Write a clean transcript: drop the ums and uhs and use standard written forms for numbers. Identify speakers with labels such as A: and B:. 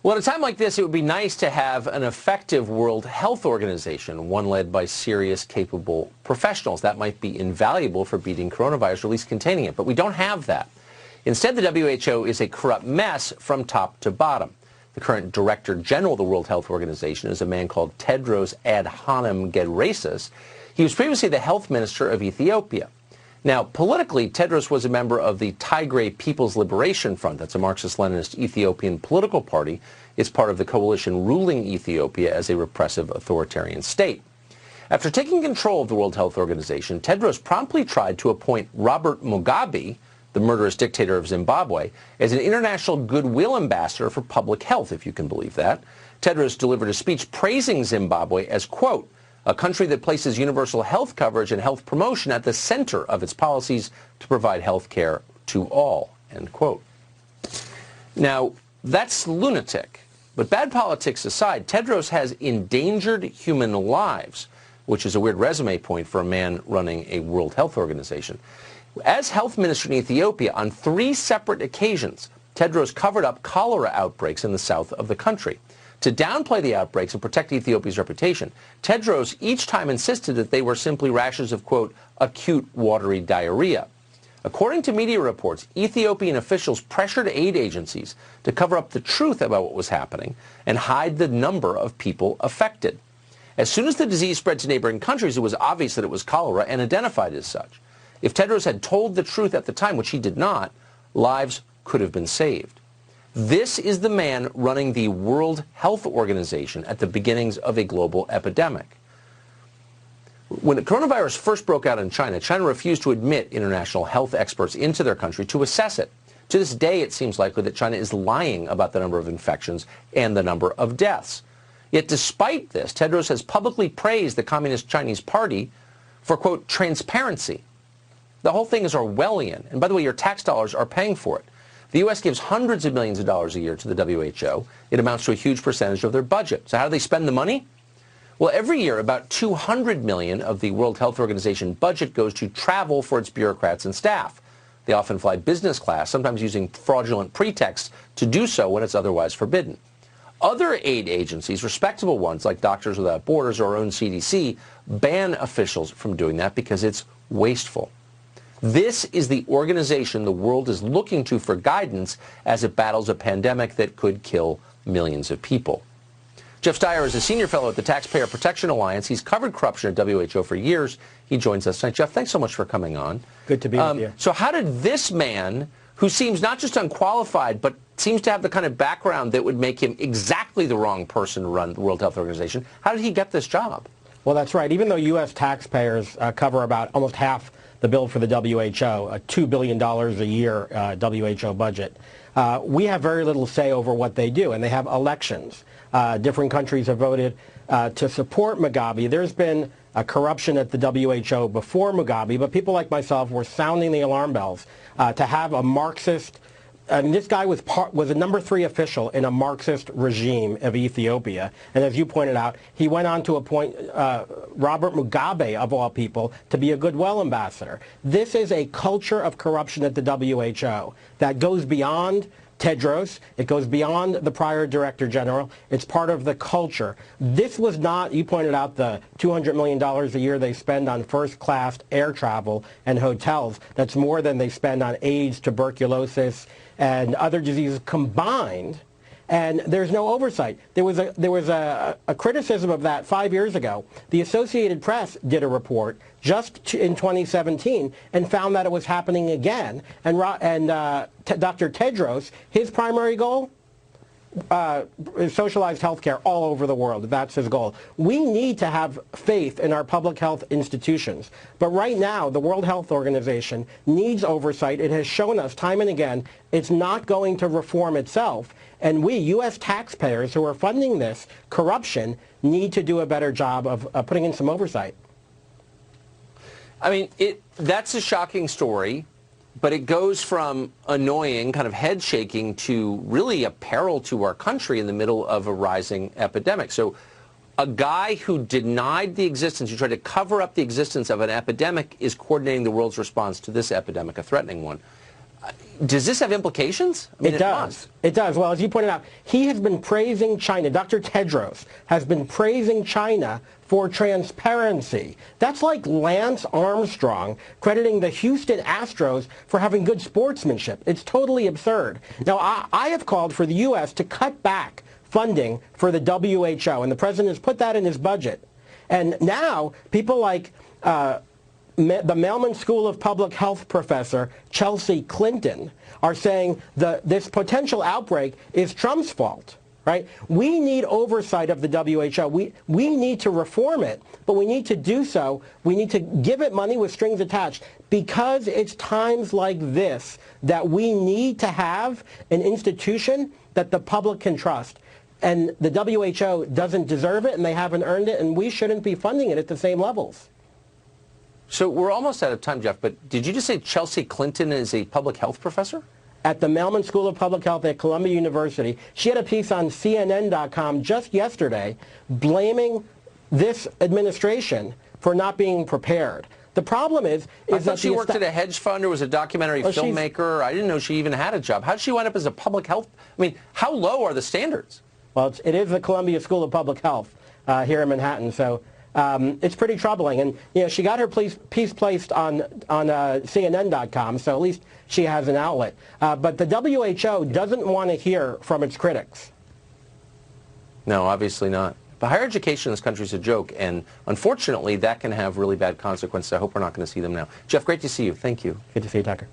A: Well, at a time like this, it would be nice to have an effective World Health Organization, one led by serious, capable professionals. That might be invaluable for beating coronavirus, or at least containing it. But we don't have that. Instead, the WHO is a corrupt mess from top to bottom. The current Director General of the World Health Organization is a man called Tedros Adhanom Ghebreyesus. He was previously the health minister of Ethiopia. Now, politically, Tedros was a member of the Tigray People's Liberation Front. That's a Marxist-Leninist Ethiopian political party. It's part of the coalition ruling Ethiopia as a repressive authoritarian state. After taking control of the World Health Organization, Tedros promptly tried to appoint Robert Mugabe, the murderous dictator of Zimbabwe, as an international goodwill ambassador for public health, if you can believe that. Tedros delivered a speech praising Zimbabwe as, quote, a country that places universal health coverage and health promotion at the center of its policies to provide health care to all, end quote. Now, that's lunatic. But bad politics aside, Tedros has endangered human lives, which is a weird resume point for a man running a World Health Organization. As health minister in Ethiopia, on 3 separate occasions, Tedros covered up cholera outbreaks in the south of the country. To downplay the outbreaks and protect Ethiopia's reputation, Tedros each time insisted that they were simply rashes of, quote, acute watery diarrhea. According to media reports, Ethiopian officials pressured aid agencies to cover up the truth about what was happening and hide the number of people affected. As soon as the disease spread to neighboring countries, it was obvious that it was cholera and identified as such. If Tedros had told the truth at the time, which he did not, lives could have been saved. This is the man running the World Health Organization at the beginnings of a global epidemic. When the coronavirus first broke out in China, China refused to admit international health experts into their country to assess it. To this day, it seems likely that China is lying about the number of infections and the number of deaths. Yet despite this, Tedros has publicly praised the Communist Chinese Party for, quote, transparency. The whole thing is Orwellian. And by the way, your tax dollars are paying for it. The U.S. gives hundreds of millions of dollars a year to the WHO. It amounts to a huge percentage of their budget. So how do they spend the money? Well, every year, about $200 million of the World Health Organization budget goes to travel for its bureaucrats and staff. They often fly business class, sometimes using fraudulent pretexts to do so when it's otherwise forbidden. Other aid agencies, respectable ones like Doctors Without Borders or our own CDC, ban officials from doing that because it's wasteful. This is the organization the world is looking to for guidance as it battles a pandemic that could kill millions of people. Jeff Steyer is a senior fellow at the Taxpayer Protection Alliance. He's covered corruption at WHO for years. He joins us tonight. Jeff, thanks so much for coming on.
B: Good to be with you.
A: So how did this man, who seems not just unqualified, but seems to have the kind of background that would make him exactly the wrong person to run the World Health Organization, how did he get this job?
B: Well, that's right. Even though U.S. taxpayers cover about almost half the bill for the WHO, $2 billion a year WHO budget, we have very little say over what they do, and they have elections. Different countries have voted to support Mugabe. There's been corruption at the WHO before Mugabe, but people like myself were sounding the alarm bells to have a Marxist. And this guy was a number 3 official in a Marxist regime of Ethiopia. And as you pointed out, he went on to appoint Robert Mugabe, of all people, to be a goodwill ambassador. This is a culture of corruption at the WHO that goes beyond Tedros. It goes beyond the prior Director General. It's part of the culture. This was not, you pointed out, the $200 million a year they spend on first-class air travel and hotels. That's more than they spend on AIDS, tuberculosis, and other diseases combined. And there's no oversight. There was a criticism of that 5 years ago. The Associated Press did a report just in 2017 and found that it was happening again. And Dr. Tedros, his primary goal is socialized healthcare all over the world. That's his goal. We need to have faith in our public health institutions. But right now, the World Health Organization needs oversight. It has shown us time and again it's not going to reform itself. And we, U.S. taxpayers who are funding this corruption, need to do a better job of putting in some oversight.
A: I mean, that's a shocking story, but it goes from annoying, kind of head-shaking, to really a peril to our country in the middle of a rising epidemic. So a guy who denied the existence, who tried to cover up the existence of an epidemic, is coordinating the world's response to this epidemic, a threatening one. Does this have implications? I mean,
B: it does. It does. Well, as you pointed out, he has been praising China. Dr. Tedros has been praising China for transparency. That's like Lance Armstrong crediting the Houston Astros for having good sportsmanship. It's totally absurd. Now, I have called for the U.S. to cut back funding for the WHO, and the president has put that in his budget. And now, people like the Mailman School of Public Health professor Chelsea Clinton are saying this potential outbreak is Trump's fault. Right? We need oversight of the WHO. We need to reform it, but we need to do so. We need to give it money with strings attached because it's times like this that we need to have an institution that the public can trust. And the WHO doesn't deserve it, and they haven't earned it, and we shouldn't be funding it at the same levels.
A: So we're almost out of time, Jeff, but did you just say Chelsea Clinton is a public health professor?
B: At the Mailman School of Public Health at Columbia University. She had a piece on CNN.com just yesterday blaming this administration for not being prepared. The problem is
A: I thought she worked at a hedge fund or was a documentary filmmaker. I didn't know she even had a job. How did she wind up as a public health? I mean, how low are the standards?
B: Well, it is the Columbia School of Public Health here in Manhattan, so it's pretty troubling. And you know, she got her piece placed on CNN.com, so at least she has an outlet. But the WHO doesn't want to hear from its critics.
A: No, obviously not. But higher education in this country is a joke, and unfortunately that can have really bad consequences. I hope we're not going to see them now. Jeff, great to see you. Thank you.
B: Good to see you, Tucker.